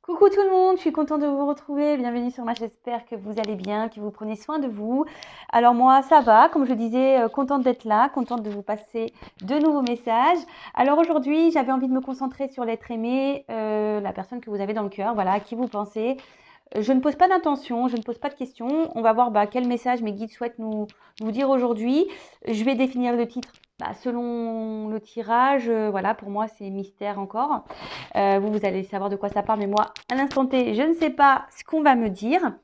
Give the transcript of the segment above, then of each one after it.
Coucou tout le monde, je suis contente de vous retrouver. Bienvenue sur ma chaîne. J'espère que vous allez bien, que vous prenez soin de vous. Alors moi, ça va, comme je disais, contente d'être là, contente de vous passer de nouveaux messages. Alors aujourd'hui, j'avais envie de me concentrer sur l'être aimé, la personne que vous avez dans le cœur, voilà, à qui vous pensez. Je ne pose pas d'intention, je ne pose pas de questions. On va voir quel message mes guides souhaitent nous dire aujourd'hui. Je vais définir le titre selon le tirage. Voilà, pour moi, c'est mystère encore. Vous allez savoir de quoi ça parle, mais moi, à l'instant T, je ne sais pas ce qu'on va me dire.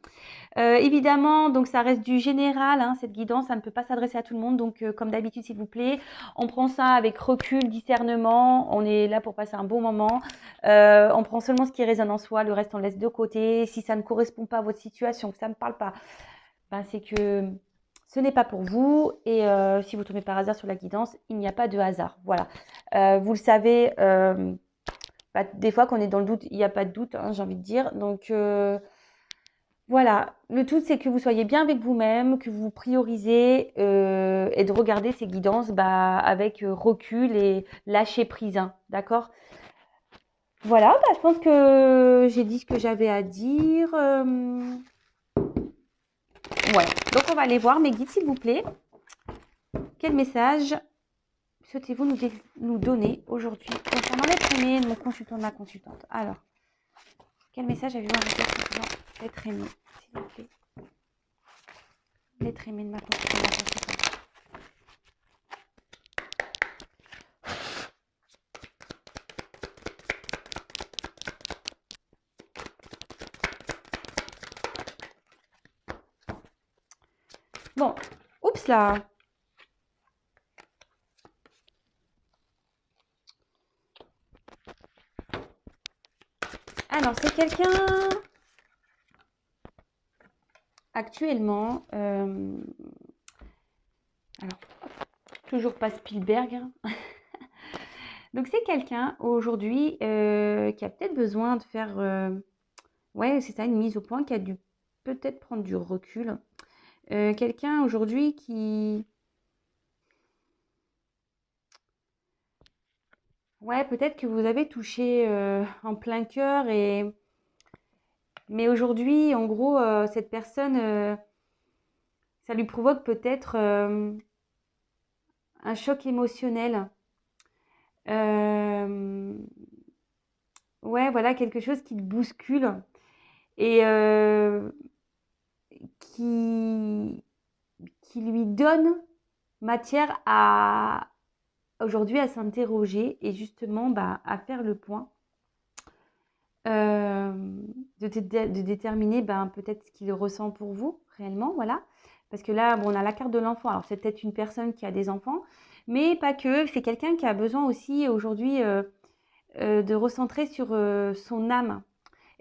Évidemment, donc ça reste du général, hein, cette guidance, ça ne peut pas s'adresser à tout le monde. Donc, comme d'habitude, s'il vous plaît, on prend ça avec recul, discernement. On est là pour passer un bon moment. On prend seulement ce qui résonne en soi, le reste on laisse de côté. Si ça ne correspond pas à votre situation, que ça ne parle pas, c'est que ce n'est pas pour vous. Et si vous tombez par hasard sur la guidance, il n'y a pas de hasard. Voilà. Vous le savez, des fois, quand on est dans le doute, il n'y a pas de doute, hein, j'ai envie de dire. Donc, voilà. Le tout, c'est que vous soyez bien avec vous-même, que vous priorisez et de regarder ces guidances avec recul et lâcher prise. Hein, d'accord? Voilà, je pense que j'ai dit ce que j'avais à dire. Ouais. Donc, on va aller voir mes guides, s'il vous plaît. Quel message souhaitez-vous nous donner aujourd'hui concernant l'être aimé de mon consultant, de ma consultante? Alors, quel message avez-vous à me dire concernant l'être aimé, s'il vous plaît? L'être aimé de ma consultante. Bon, oups là. Alors, c'est quelqu'un actuellement. Alors, toujours pas Spielberg. Hein. Donc, c'est quelqu'un aujourd'hui qui a peut-être besoin de faire. Ouais, c'est ça, une mise au point, qui a dû peut-être prendre du recul. Quelqu'un aujourd'hui qui. Ouais, peut-être que vous avez touché en plein cœur mais aujourd'hui, en gros, cette personne, ça lui provoque peut-être un choc émotionnel. Euh, ouais, voilà, quelque chose qui le bouscule et qui, qui lui donne matière aujourd'hui à s'interroger et justement à faire le point. De déterminer peut-être ce qu'il ressent pour vous réellement, voilà. Parce que là, on a la carte de l'enfant. Alors, c'est peut-être une personne qui a des enfants, mais pas que. C'est quelqu'un qui a besoin aussi aujourd'hui de recentrer sur son âme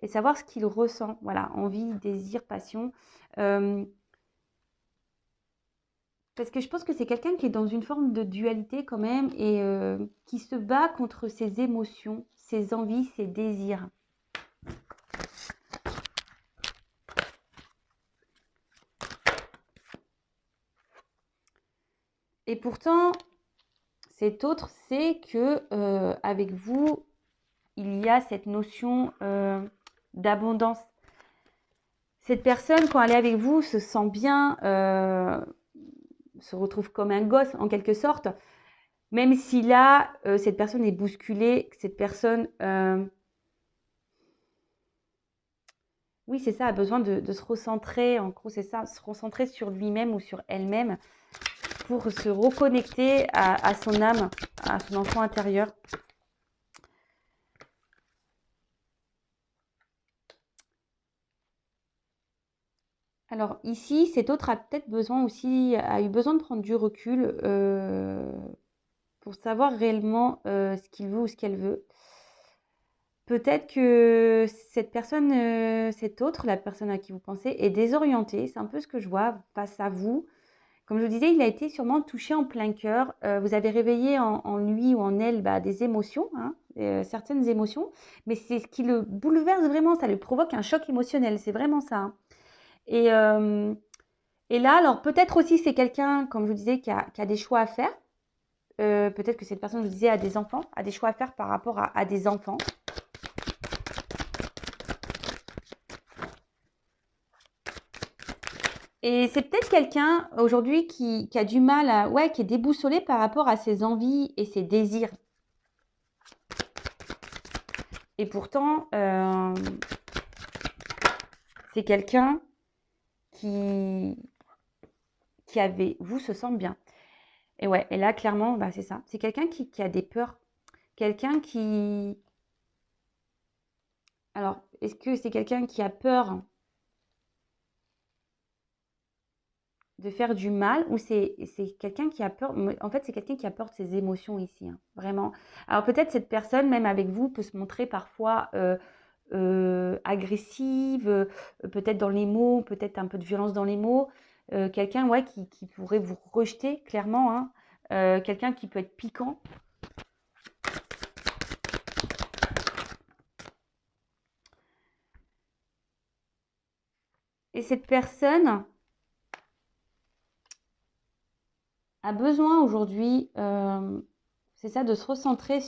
et savoir ce qu'il ressent. Voilà, envie, désir, passion. Euh, Parce que je pense que c'est quelqu'un qui est dans une forme de dualité quand même et qui se bat contre ses émotions, ses envies, ses désirs. Et pourtant, cet autre sait que avec vous, il y a cette notion d'abondance. Cette personne, quand elle est avec vous, se sent bien, se retrouve comme un gosse en quelque sorte, même si là, cette personne est bousculée, cette personne, oui, c'est ça, a besoin de se recentrer, en gros, c'est ça, se recentrer sur lui-même ou sur elle-même pour se reconnecter à son âme, à son enfant intérieur. Alors ici, cet autre a peut-être besoin aussi, a eu besoin de prendre du recul pour savoir réellement ce qu'il veut ou ce qu'elle veut. Peut-être que cette personne, cette autre, la personne à qui vous pensez, est désorientée. C'est un peu ce que je vois face à vous. Comme je vous disais, il a été sûrement touché en plein cœur. Vous avez réveillé en lui ou en elle des émotions, hein, certaines émotions, mais c'est ce qui le bouleverse vraiment, ça lui provoque un choc émotionnel, c'est vraiment ça. Hein. Et, euh, et là, alors peut-être aussi c'est quelqu'un, comme je vous disais, qui a des choix à faire. Peut-être que cette personne, je vous disais, a des enfants, a des choix à faire par rapport à des enfants. Et c'est peut-être quelqu'un aujourd'hui qui a du mal à, ouais, qui est déboussolé par rapport à ses envies et ses désirs. Et pourtant, c'est quelqu'un qui, qui avait, vous se sent bien. Et ouais, et là, clairement, bah, c'est ça. C'est quelqu'un qui a des peurs. Quelqu'un qui... Alors, est-ce que c'est quelqu'un qui a peur de faire du mal ou c'est quelqu'un qui a peur... En fait, c'est quelqu'un qui a peur de ses émotions ici, hein, vraiment. Alors, peut-être cette personne, même avec vous, peut se montrer parfois agressive, peut-être dans les mots, peut-être un peu de violence dans les mots. Quelqu'un, ouais, qui pourrait vous rejeter, clairement, hein. Quelqu'un qui peut être piquant. Et cette personne a besoin aujourd'hui, c'est ça, de se recentrer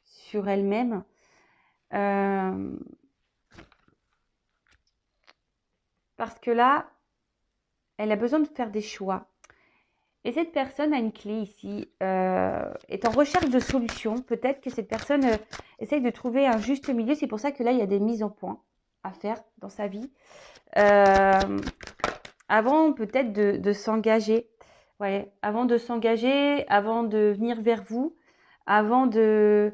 sur elle-même. Parce que là, elle a besoin de faire des choix. Et cette personne a une clé ici, est en recherche de solutions. Peut-être que cette personne essaye de trouver un juste milieu. C'est pour ça que là, il y a des mises au point à faire dans sa vie. Avant peut-être de s'engager. Ouais, avant de s'engager, avant de venir vers vous, avant de...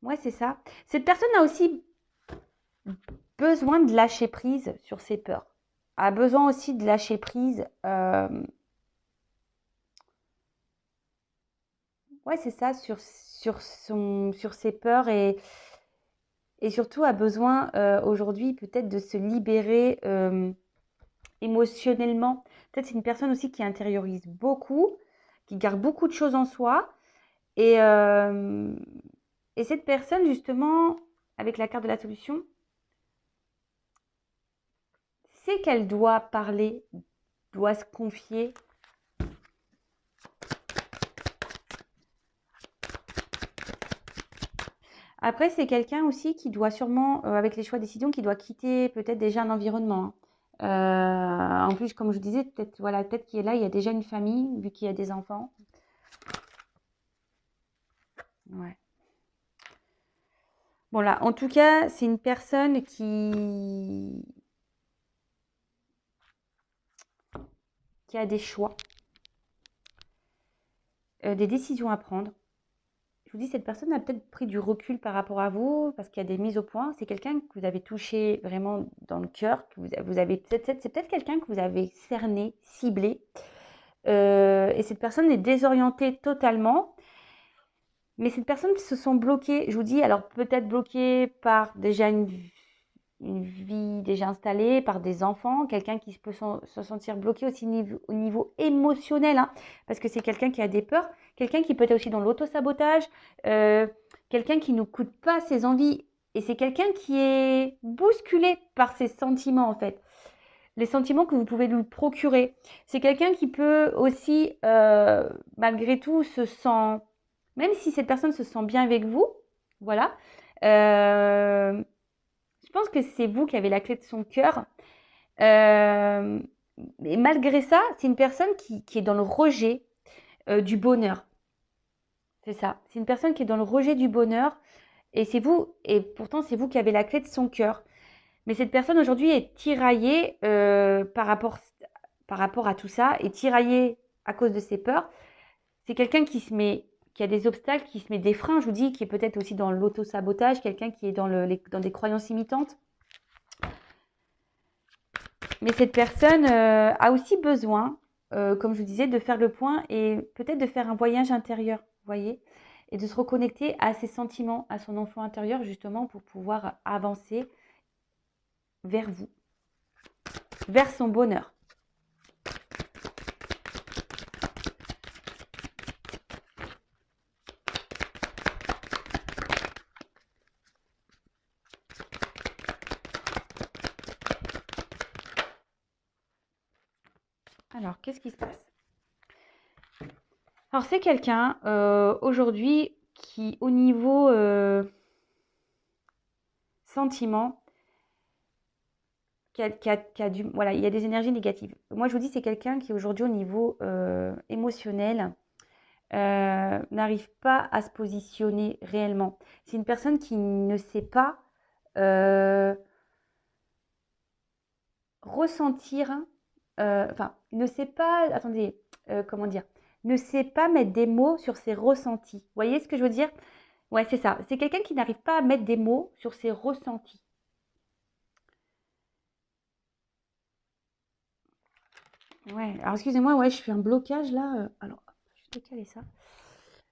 Ouais, c'est ça. Cette personne a aussi besoin de lâcher prise sur ses peurs. A besoin aussi de lâcher prise. Ouais, c'est ça, sur ses peurs et surtout a besoin aujourd'hui peut-être de se libérer émotionnellement. Peut-être c'est une personne aussi qui intériorise beaucoup, qui garde beaucoup de choses en soi. Et, euh, et cette personne, justement, avec la carte de la solution, c'est qu'elle doit parler, doit se confier. Après, c'est quelqu'un aussi qui doit sûrement, avec les choix de décision, qui doit quitter peut-être déjà un environnement, hein. En plus, comme je vous disais, peut-être voilà, peut-être qu'il est là, il y a déjà une famille, vu qu'il y a des enfants. Ouais. Bon là, en tout cas, c'est une personne qui a des choix, des décisions à prendre. Je vous dis, cette personne a peut-être pris du recul par rapport à vous parce qu'il y a des mises au point. C'est quelqu'un que vous avez touché vraiment dans le cœur, que vous avez c'est peut-être quelqu'un que vous avez cerné, ciblé. Et cette personne est désorientée totalement. Mais cette personne se sent bloquée, je vous dis, alors peut-être bloquée par déjà une vie déjà installée, par des enfants, quelqu'un qui peut se sentir bloqué aussi au niveau émotionnel, hein, parce que c'est quelqu'un qui a des peurs, quelqu'un qui peut être aussi dans l'autosabotage, euh, quelqu'un qui ne coûte pas ses envies, et c'est quelqu'un qui est bousculé par ses sentiments en fait, les sentiments que vous pouvez lui procurer. C'est quelqu'un qui peut aussi, malgré tout, se sent, même si cette personne se sent bien avec vous, voilà, euh, je pense que c'est vous qui avez la clé de son cœur. Euh, mais malgré ça, c'est une personne qui est dans le rejet du bonheur. C'est ça. C'est une personne qui est dans le rejet du bonheur. Et c'est vous, et pourtant c'est vous qui avez la clé de son cœur. Mais cette personne aujourd'hui est tiraillée par rapport à tout ça, est tiraillée à cause de ses peurs. C'est quelqu'un qui a des obstacles, qui se met des freins, je vous dis, qui est peut-être aussi dans l'auto-sabotage, quelqu'un qui est dans des croyances imitantes. Mais cette personne a aussi besoin, comme je vous disais, de faire le point et peut-être de faire un voyage intérieur, vous voyez, et de se reconnecter à ses sentiments, à son enfant intérieur, justement, pour pouvoir avancer vers vous, vers son bonheur. Alors, qu'est-ce qui se passe? Alors, c'est quelqu'un aujourd'hui qui, au niveau sentiment, voilà, il y a des énergies négatives. Moi, je vous dis, c'est quelqu'un qui aujourd'hui, au niveau émotionnel, n'arrive pas à se positionner réellement. C'est une personne qui ne sait pas ressentir, enfin, ne sait pas, attendez, comment dire, ne sait pas mettre des mots sur ses ressentis. Vous voyez ce que je veux dire? Ouais, c'est ça. C'est quelqu'un qui n'arrive pas à mettre des mots sur ses ressentis. Ouais, alors excusez-moi, ouais, je fais un blocage là. Alors, je vais décaler ça.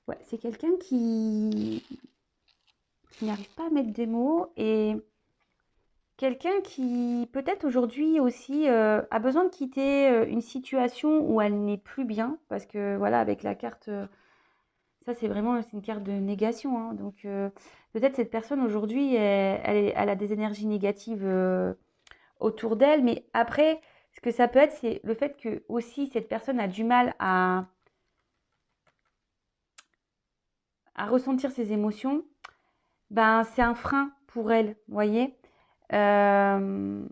Ouais, c'est quelqu'un qui n'arrive pas à mettre des mots et quelqu'un qui peut-être aujourd'hui aussi a besoin de quitter une situation où elle n'est plus bien parce que voilà, avec la carte, ça c'est vraiment c'est une carte de négation, hein. Donc peut-être cette personne aujourd'hui, elle a des énergies négatives autour d'elle, mais après, ce que ça peut être, c'est le fait que aussi cette personne a du mal à ressentir ses émotions. Ben, c'est un frein pour elle, vous voyez. Euh,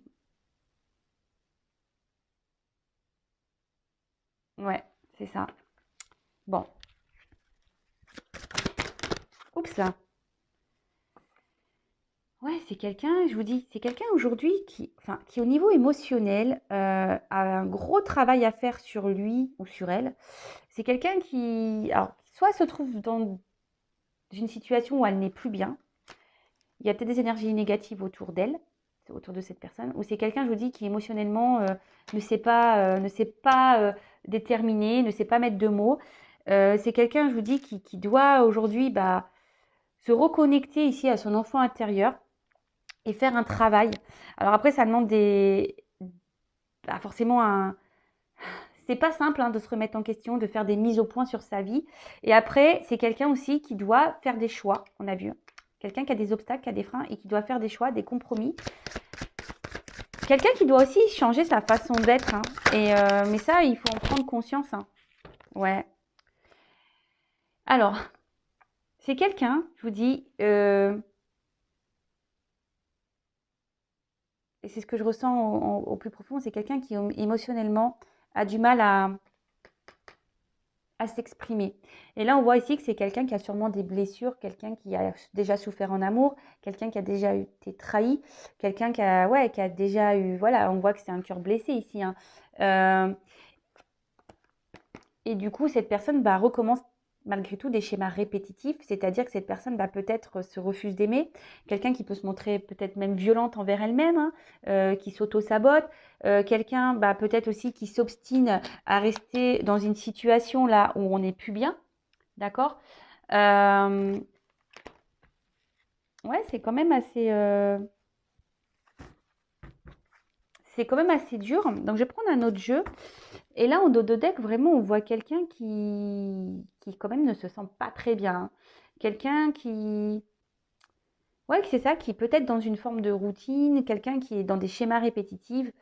ouais, c'est ça. Bon, oups là. Ouais, c'est quelqu'un, je vous dis, c'est quelqu'un aujourd'hui qui, enfin, qui au niveau émotionnel a un gros travail à faire sur lui ou sur elle. C'est quelqu'un qui, alors, soit se trouve dans une situation où elle n'est plus bien, il y a peut-être des énergies négatives autour d'elle, autour de cette personne, ou c'est quelqu'un, je vous dis, qui émotionnellement ne sait pas déterminer, ne sait pas mettre de mots. C'est quelqu'un, je vous dis, qui doit aujourd'hui bah, se reconnecter ici à son enfant intérieur et faire un travail. Alors après, ça demande bah, forcément un... C'est pas simple hein, de se remettre en question, de faire des mises au point sur sa vie. Et après, c'est quelqu'un aussi qui doit faire des choix, on a vu. Quelqu'un qui a des obstacles, qui a des freins et qui doit faire des choix, des compromis. Quelqu'un qui doit aussi changer sa façon d'être, hein. Mais ça, il faut en prendre conscience, hein. Ouais. Alors, c'est quelqu'un, je vous dis, et c'est ce que je ressens au plus profond, c'est quelqu'un qui émotionnellement a du mal à s'exprimer. Et là, on voit ici que c'est quelqu'un qui a sûrement des blessures, quelqu'un qui a déjà souffert en amour, quelqu'un qui a déjà été trahi, quelqu'un qui a, ouais, qui a déjà eu, voilà, on voit que c'est un cœur blessé ici, hein. Euh, et du coup, cette personne bah, recommence malgré tout des schémas répétitifs, c'est-à-dire que cette personne bah, peut-être se refuse d'aimer, quelqu'un qui peut se montrer peut-être même violente envers elle-même, hein, qui s'auto-sabote, quelqu'un bah, peut-être aussi qui s'obstine à rester dans une situation là où on n'est plus bien, d'accord. Ouais, c'est quand même assez dur. Donc je vais prendre un autre jeu. Et là, en dodo deck, vraiment, on voit quelqu'un qui quand même ne se sent pas très bien, hein. Quelqu'un qui, ouais, c'est ça, qui peut être dans une forme de routine, quelqu'un qui est dans des schémas répétitifs,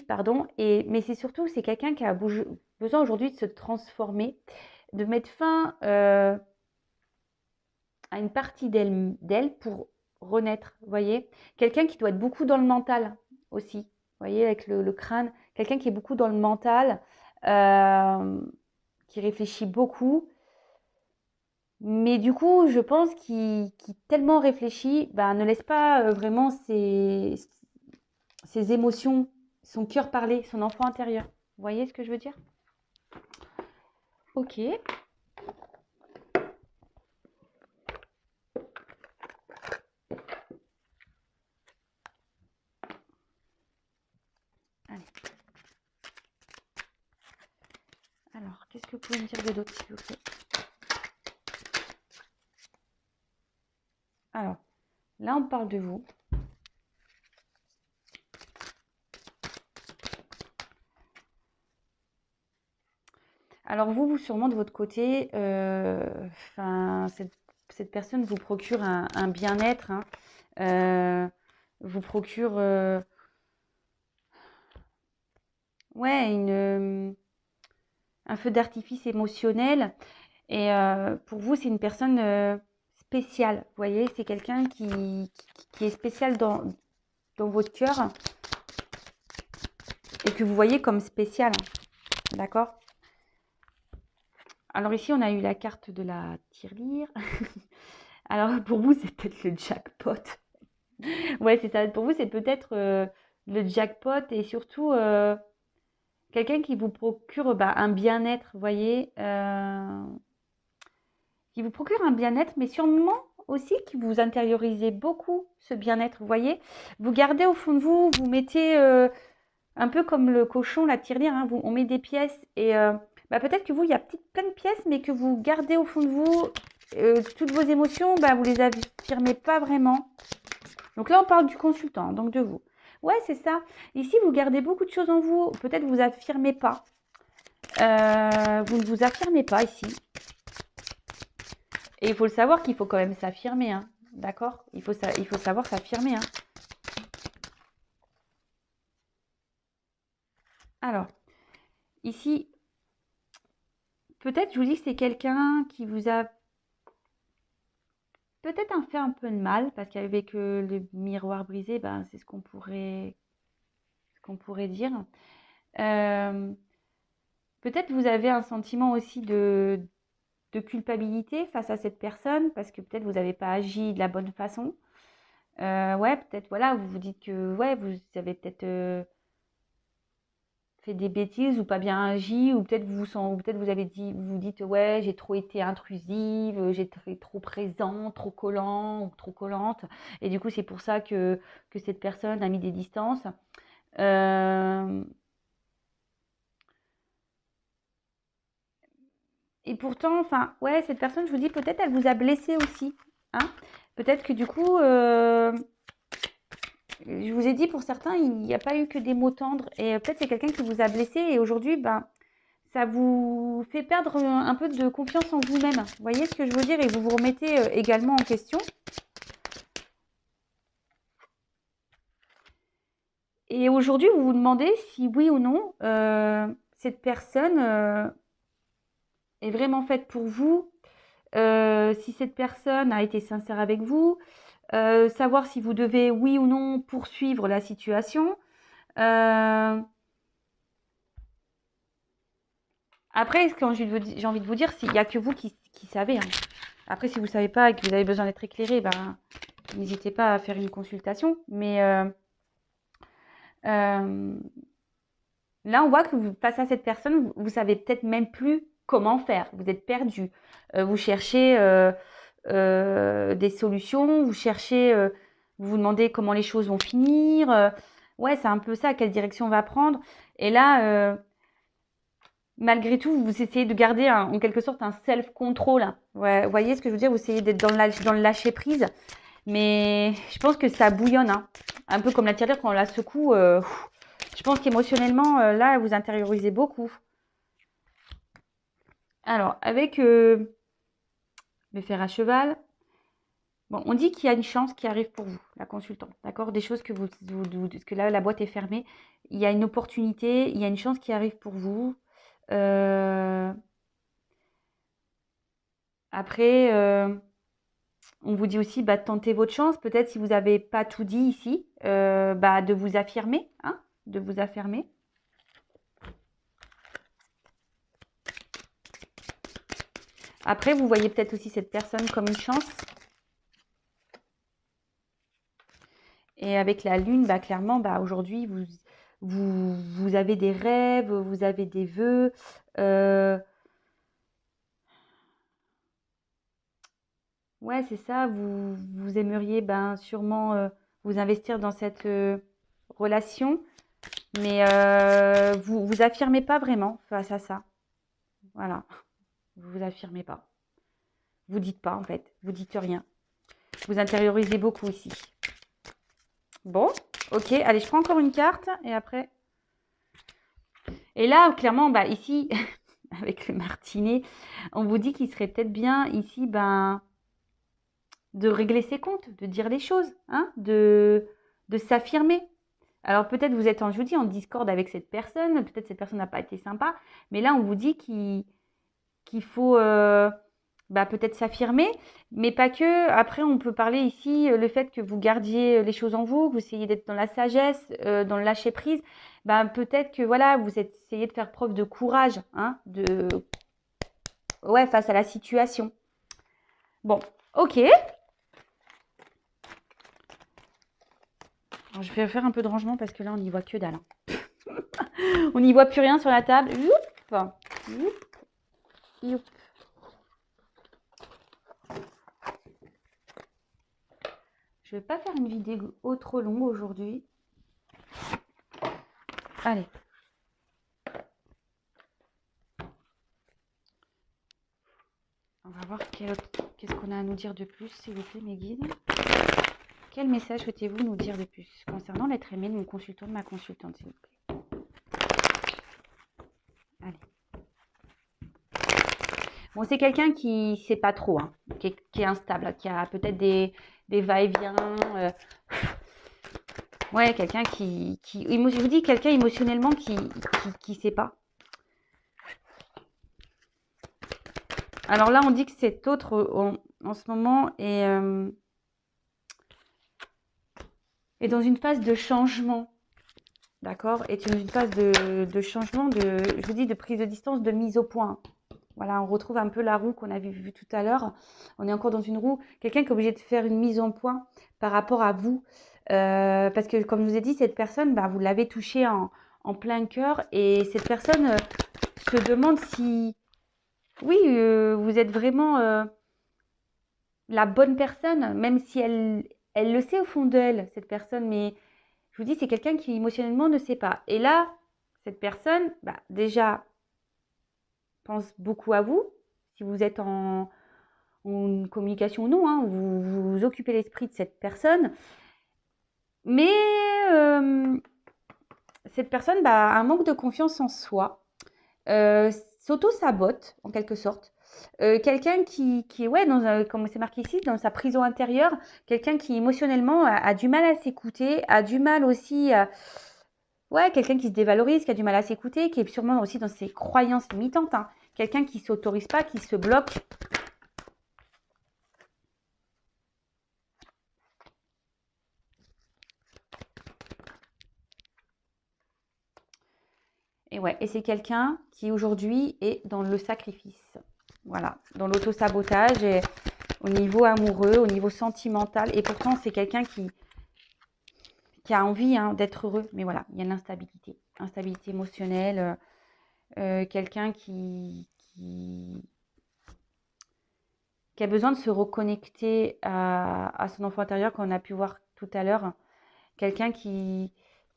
pardon. Mais c'est surtout, c'est quelqu'un qui a besoin aujourd'hui de se transformer, de mettre fin à une partie d'elle pour renaître, vous voyez. Quelqu'un qui doit être beaucoup dans le mental aussi, vous voyez, avec le crâne. Quelqu'un qui est beaucoup dans le mental, euh, qui réfléchit beaucoup. Mais du coup, je pense qu'il tellement réfléchit, bah, ne laisse pas vraiment ses émotions, son cœur parler, son enfant intérieur. Vous voyez ce que je veux dire? Ok. Allez. Alors, qu'est-ce que vous pouvez me dire de d'autre, s'il vous plaît? Alors, là, on parle de vous. Alors vous, sûrement de votre côté, cette personne vous procure un bien-être, hein, vous procure ouais, un feu d'artifice émotionnel. Et pour vous, c'est une personne spéciale. Vous voyez, c'est quelqu'un qui est spécial dans votre cœur. et que vous voyez comme spécial. D'accord? Alors ici, on a eu la carte de la tirelire. Alors pour vous, c'est peut-être le jackpot. Ouais, c'est ça. Pour vous, c'est peut-être le jackpot et surtout quelqu'un qui vous procure un bien-être, vous voyez, qui vous procure un bien-être, mais sûrement aussi que vous intériorisez beaucoup ce bien-être, vous voyez. Vous gardez au fond de vous, vous mettez un peu comme le cochon, la tirelire, hein, on met des pièces et peut-être que vous, il y a plein de pièces, mais que vous gardez au fond de vous toutes vos émotions, vous les affirmez pas vraiment. Donc là, on parle du consultant, donc de vous. Ouais, c'est ça. Ici, vous gardez beaucoup de choses en vous. Peut-être vous affirmez pas. Vous ne vous affirmez pas ici. Et il faut le savoir qu'il faut quand même s'affirmer. Hein. D'accord? Il faut savoir s'affirmer. Hein. Alors, ici, peut-être, je vous dis que c'est quelqu'un qui vous a peut-être fait un peu de mal, parce qu'avec le miroir brisé, c'est ce qu'on pourrait dire. Peut-être vous avez un sentiment aussi de culpabilité face à cette personne, parce que peut-être vous n'avez pas agi de la bonne façon. Ouais, peut-être, voilà, vous vous dites que ouais, vous avez peut-être fait des bêtises ou pas bien agi, ou peut-être vous avez dit, vous vous dites ouais, j'ai trop été intrusive, j'ai été trop présent, trop collant ou trop collante, et du coup c'est pour ça que cette personne a mis des distances. Et pourtant, enfin, ouais, cette personne, je vous dis, peut-être elle vous a blessé aussi. Hein. Peut-être que du coup, je vous ai dit, pour certains, il n'y a pas eu que des mots tendres. Et peut-être c'est quelqu'un qui vous a blessé. Et aujourd'hui, ça vous fait perdre un peu de confiance en vous-même. Vous voyez ce que je veux dire? Et vous vous remettez également en question. Et aujourd'hui, vous vous demandez si oui ou non, cette personne est vraiment faite pour vous. Si cette personne a été sincère avec vous, savoir si vous devez, oui ou non, poursuivre la situation. Après, quand j'ai envie de vous dire, il n'y a que vous qui savez. Hein. Après, si vous ne savez pas et que vous avez besoin d'être éclairé, n'hésitez pas à faire une consultation. Mais là, on voit que face à cette personne, vous savez peut-être même plus comment faire. Vous êtes perdu. Vous cherchez des solutions, vous cherchez, vous vous demandez comment les choses vont finir. Ouais, c'est un peu ça, quelle direction on va prendre. Et là, malgré tout, vous essayez de garder en quelque sorte un self-control. Hein. Ouais, vous voyez ce que je veux dire? Vous essayez d'être dans le lâcher-prise. Mais je pense que ça bouillonne. Hein. Un peu comme la tirelire quand on la secoue. Je pense qu'émotionnellement, là, vous intériorisez beaucoup. Alors, avec le fer à cheval, bon, on dit qu'il y a une chance qui arrive pour vous, la consultante, d'accord? Des choses que parce que là, la boîte est fermée. Il y a une opportunité, il y a une chance qui arrive pour vous. Après, on vous dit aussi, tentez votre chance. Peut-être si vous n'avez pas tout dit ici, de vous affirmer, hein, de vous affirmer. Après, vous voyez peut-être aussi cette personne comme une chance. Et avec la lune, clairement, aujourd'hui, vous avez des rêves, vous avez des vœux. Ouais, c'est ça. Vous aimeriez sûrement vous investir dans cette relation, mais vous affirmez pas vraiment face à ça. Voilà, vous affirmez pas. Vous dites pas en fait, vous dites rien. Vous intériorisez beaucoup ici. Bon, ok, allez, je prends encore une carte et après. Et là, clairement, ici, avec le martinet, on vous dit qu'il serait peut-être bien ici, de régler ses comptes, de dire les choses, hein, de s'affirmer. Alors peut-être vous êtes, je vous dis, en discorde avec cette personne, peut-être cette personne n'a pas été sympa, mais là on vous dit qu'il faut bah, peut-être s'affirmer, mais pas que. Après, on peut parler ici le fait que vous gardiez les choses en vous, que vous essayez d'être dans la sagesse, dans le lâcher prise. Bah, peut-être que voilà, vous essayez de faire preuve de courage, hein, ouais, face à la situation. Bon, ok. Alors, je vais faire un peu de rangement parce que là, on n'y voit que dalle, hein. On n'y voit plus rien sur la table. Youp, youp, youp. Je vais pas faire une vidéo trop longue aujourd'hui. Allez. On va voir qu'est-ce qu'on a à nous dire de plus, s'il vous plaît, mes guides. Quel message souhaitez-vous nous dire de plus concernant l'être aimé de mon consultant, de ma consultante, s'il vous plaît. Allez. Bon, c'est quelqu'un qui ne sait pas trop, hein, qui est instable, qui a peut-être des va-et-vient. Ouais, quelqu'un je vous dis, quelqu'un émotionnellement qui ne sait pas. Alors là, on dit que cet autre, en ce moment, est dans une phase de changement. D'accord? Est dans une phase de changement, je vous dis, de prise de distance, de mise au point. Voilà, on retrouve un peu la roue qu'on avait vue tout à l'heure. On est encore dans une roue. Quelqu'un qui est obligé de faire une mise en point par rapport à vous. Parce que, comme je vous ai dit, cette personne, bah, vous l'avez touchée en plein cœur. Et cette personne se demande si, oui, vous êtes vraiment la bonne personne, même si elle le sait au fond d'elle, cette personne. Mais je vous dis, c'est quelqu'un qui émotionnellement ne sait pas. Et là, cette personne, bah, déjà, pense beaucoup à vous. Si vous êtes en communication ou non, hein, vous occupez l'esprit de cette personne. Mais cette personne bah, a un manque de confiance en soi, s'auto-sabote en quelque sorte. Quelqu'un qui est, ouais, comme c'est marqué ici, dans sa prison intérieure, quelqu'un qui émotionnellement a du mal à s'écouter, a du mal aussi à... Ouais, quelqu'un qui se dévalorise, qui a du mal à s'écouter, qui est sûrement aussi dans ses croyances limitantes, hein. Quelqu'un qui ne s'autorise pas, qui se bloque. Et ouais, et c'est quelqu'un qui aujourd'hui est dans le sacrifice. Voilà, dans l'auto-sabotage et au niveau amoureux, au niveau sentimental. Et pourtant, c'est quelqu'un qui a envie hein, d'être heureux. Mais voilà, il y a l'instabilité. Instabilité émotionnelle. Quelqu'un qui a besoin de se reconnecter à son enfant intérieur, qu'on a pu voir tout à l'heure. Quelqu'un qui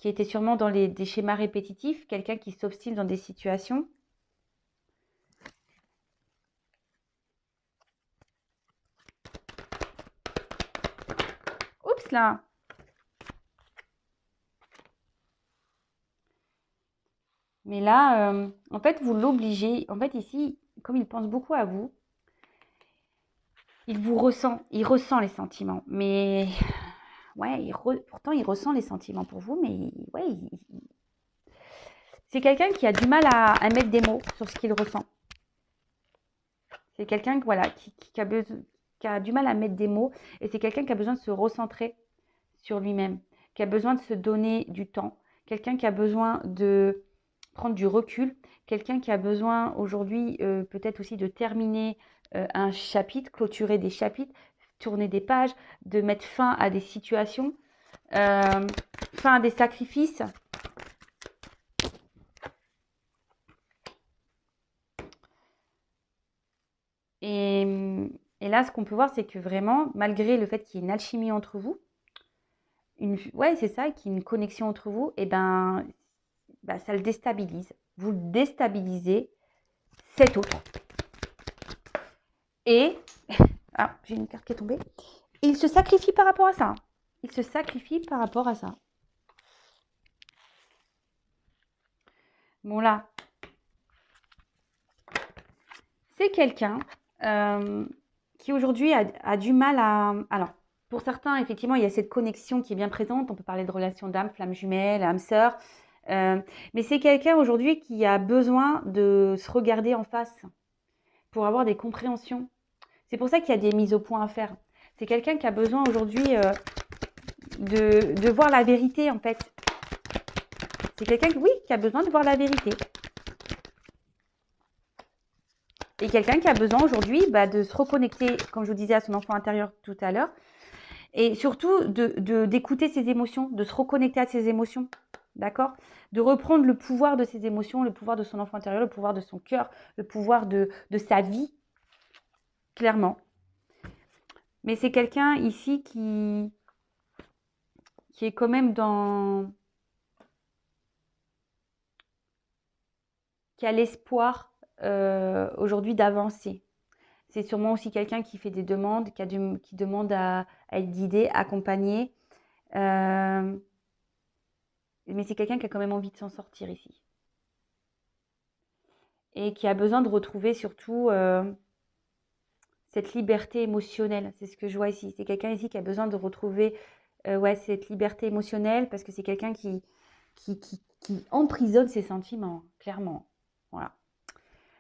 était sûrement dans des schémas répétitifs. Quelqu'un qui s'obstine dans des situations. Oups là! Mais là, en fait, vous l'obligez. En fait, ici, comme il pense beaucoup à vous, il ressent les sentiments. Mais ouais, pourtant, il ressent les sentiments pour vous, mais ouais, c'est quelqu'un qui a du mal à mettre des mots sur ce qu'il ressent. C'est quelqu'un voilà, qui a du mal à mettre des mots, et c'est quelqu'un qui a besoin de se recentrer sur lui-même, qui a besoin de se donner du temps, quelqu'un qui a besoin de prendre du recul, quelqu'un qui a besoin aujourd'hui peut-être aussi de terminer un chapitre, clôturer des chapitres, tourner des pages, de mettre fin à des situations, fin à des sacrifices. Et là, ce qu'on peut voir, c'est que vraiment, malgré le fait qu'il y ait une alchimie entre vous, ouais, c'est ça, qu'il y ait une connexion entre vous, et ben, bah, ça le déstabilise. Vous déstabilisez cet autre. Et, ah, j'ai une carte qui est tombée. Il se sacrifie par rapport à ça. Il se sacrifie par rapport à ça. Bon là, c'est quelqu'un qui aujourd'hui a du mal à... Alors, pour certains, effectivement, il y a cette connexion qui est bien présente. On peut parler de relation d'âme, flamme jumelle, âme sœur. Mais c'est quelqu'un aujourd'hui qui a besoin de se regarder en face pour avoir des compréhensions. C'est pour ça qu'il y a des mises au point à faire. C'est quelqu'un qui a besoin aujourd'hui de voir la vérité, en fait. C'est quelqu'un, oui, qui a besoin de voir la vérité. Et quelqu'un qui a besoin aujourd'hui de se reconnecter, comme je vous disais, à son enfant intérieur tout à l'heure. Et surtout, d'écouter ses émotions, de se reconnecter à ses émotions. D'accord? De reprendre le pouvoir de ses émotions, le pouvoir de son enfant intérieur, le pouvoir de son cœur, le pouvoir de sa vie. Clairement. Mais c'est quelqu'un ici qui est quand même qui a l'espoir aujourd'hui d'avancer. C'est sûrement aussi quelqu'un qui fait des demandes, qui demande à être guidé, accompagné. Mais c'est quelqu'un qui a quand même envie de s'en sortir ici. Et qui a besoin de retrouver surtout cette liberté émotionnelle. C'est ce que je vois ici. C'est quelqu'un ici qui a besoin de retrouver cette liberté émotionnelle parce que c'est quelqu'un qui emprisonne ses sentiments, clairement. Voilà.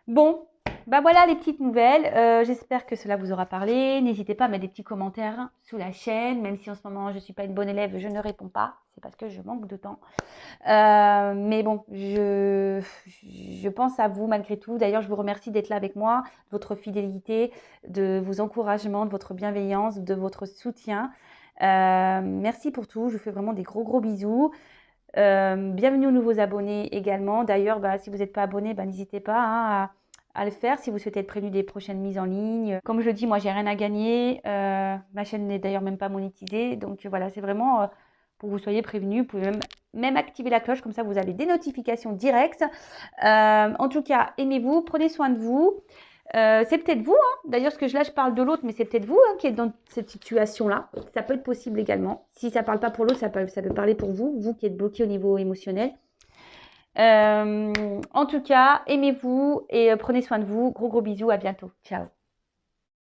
Bon, voilà les petites nouvelles. J'espère que cela vous aura parlé. N'hésitez pas à mettre des petits commentaires sous la chaîne, même si en ce moment je ne suis pas une bonne élève, je ne réponds pas. C'est parce que je manque de temps. Mais bon, je pense à vous malgré tout. D'ailleurs, je vous remercie d'être là avec moi, de votre fidélité, de vos encouragements, de votre bienveillance, de votre soutien. Merci pour tout. Je vous fais vraiment des gros bisous. Bienvenue aux nouveaux abonnés également. D'ailleurs, si vous n'êtes pas abonné, n'hésitez pas à le faire si vous souhaitez être prévenu des prochaines mises en ligne. Comme je dis, moi, j'ai rien à gagner. Ma chaîne n'est d'ailleurs même pas monétisée. Donc voilà, c'est vraiment pour que vous soyez prévenus. Vous pouvez même activer la cloche, comme ça vous avez des notifications directes. En tout cas, aimez-vous, prenez soin de vous. C'est peut-être vous, d'ailleurs, là je parle de l'autre, mais c'est peut-être vous qui êtes dans cette situation-là. Ça peut être possible également. Si ça ne parle pas pour l'autre, ça peut parler pour vous, vous qui êtes bloqué au niveau émotionnel. En tout cas, aimez-vous et prenez soin de vous. Gros bisous, à bientôt. Ciao.